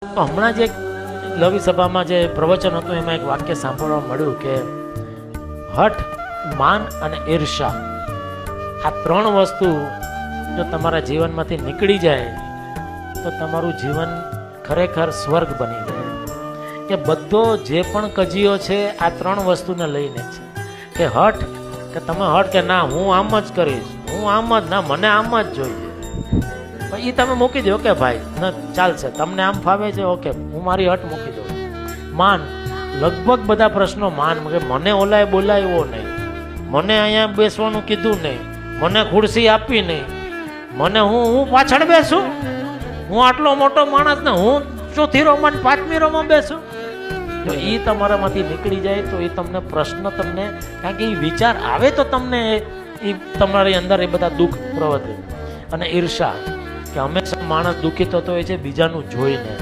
તો હમણાં જ એક લવી સભામાં જે પ્રવચન હતું એમાં એક વાક્ય સાંભળવા મળ્યું કે હઠ, માન અને ઈર્ષા, આ ત્રણ વસ્તુ જો તમારા જીવનમાંથી નીકળી જાય તો તમારું જીવન ખરેખર સ્વર્ગ બની જાય. કે બધો જે પણ કજીયો છે આ ત્રણ વસ્તુને લઈને છે. કે હઠ, કે તમે હઠ કે ના હું આમ જ કરીશ, હું આમ જ, ના મને આમ જ જોઈએ, એ તમે મૂકી દો કે ભાઈ ના ચાલશે, તમને આમ ફાવે છે ઓકે, હું મારી હટ મૂકી દઉં. માન, લગભગ બધા પ્રશ્નો માન, કે મને ઓલાએ બોલાવ્યો નહીં, મને અહીંયા બેસવાનું કીધું નહીં, મને ખુરશી આપી નહીં, મને હું પાછળ બેસું, હું આટલો મોટો માણસ ને હું ચોથી રોમાં પાંચમી રોમાં બેસું. જો એ તમારામાંથી નીકળી જાય તો એ તમને પ્રશ્ન તમને, કારણ કે એ વિચાર આવે તો તમને એ તમારી અંદર એ બધા દુઃખ પ્રવર્તે. અને ઈર્ષા, કે હંમેશા માણસ દુઃખી થતો હોય છે બીજાનું જોઈને.